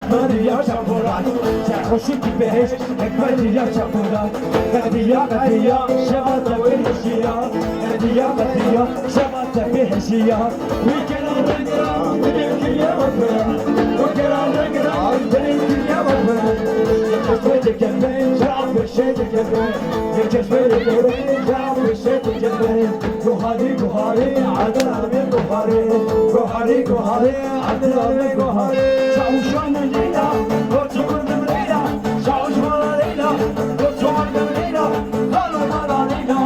ekmedi yaşa burak Çakoşu gibi hiç ekmedi yaşa burak Kadiya kadiya şevata vihişiya Kadiya kadiya şevata vihişiya Vikera rengira benimkiye bakıra Vikera rengira benimkiye bakıra Yekesmedi kembe şarap beşedi kembe Yekesmedi kembe şarap beşedi kembe Guhari guhari adami guhari Guhari guhari adami guhari Çavuşanı leyla Koçumurdum leyla Çavuşmana leyla Koçumurdum leyla Kanımana leyla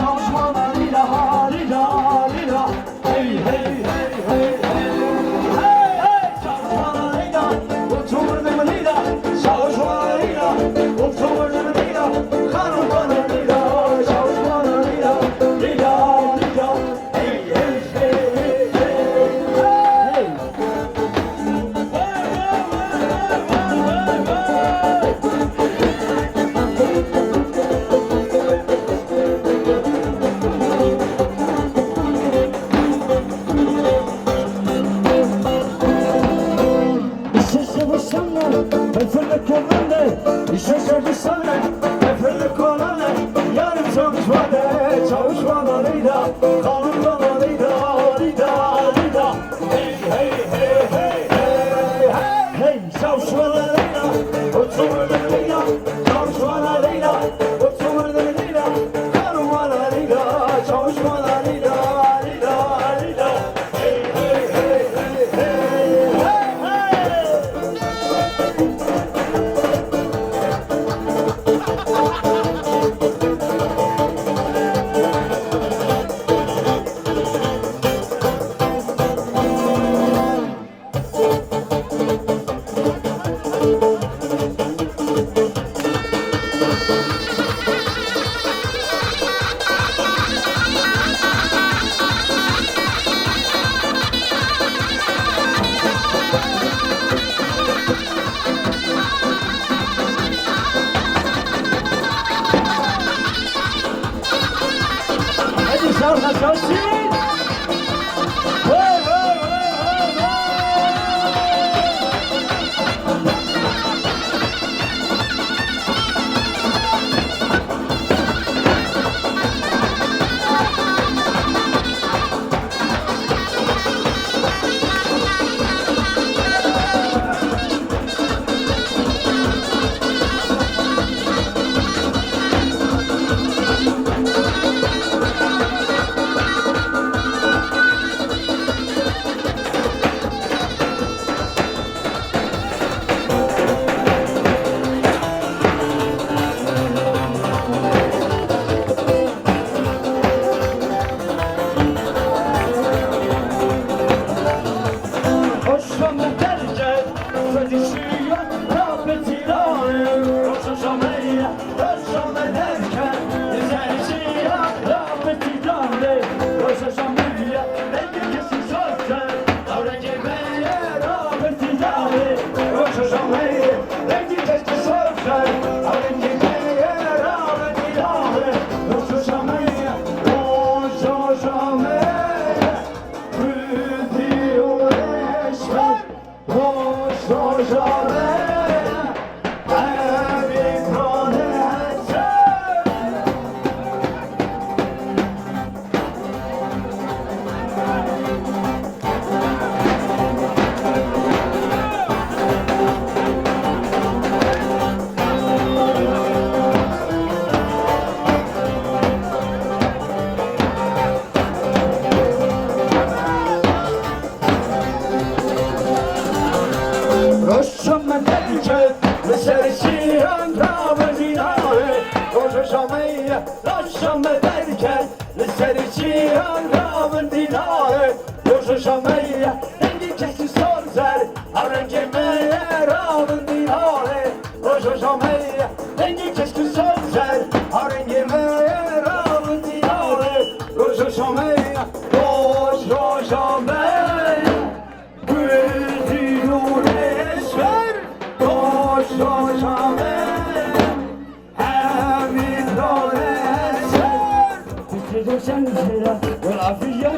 Çavuşmana leyla Leyla leyla Hey hey hey hey hey Hey hey Çavuşmana leyla Koçumurdum leyla Çavuşmana leyla Koçumurdum leyla Kanımana leyla Çavuşmana leyla Leyla leyla Hey hey hey hey hey İşe sana efendim kolana yarım çalışmadı çalışmalarıyla kanunlarıyla lida lida hey hey hey hey hey hey hey çalışmalarıyla oturmalarıyla çalışmalarıyla oturmalarıyla kanunlarıyla çalışmalarıyla lida lida hey hey hey hey hey hey hey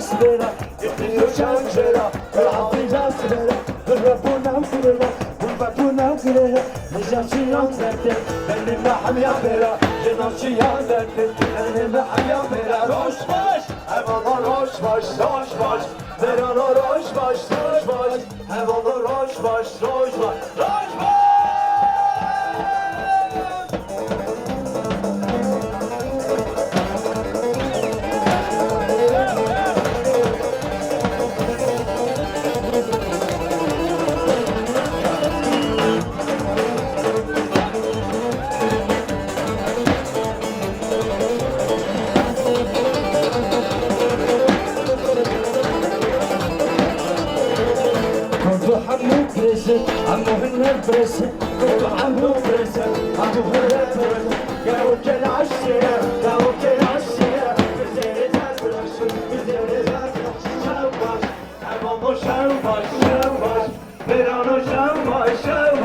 Spera, بتونم گره نجاشیان درده بلی محمیا برا جناشیان درده بلی محمیا برا روش باش هوالا روش باش روش باش برانا روش باش روش باش هوالا روش باش روش باش روش باش عمو هنا برسه عمو برسه عمو هنا برسه قالوا كل عشية قالوا كل عشية بزيني تزرش بزيني تزرش شوش عمو شوش شوش برانو شوش شوش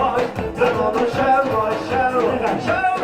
برانو شوش شوش شوش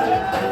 Hayrettin.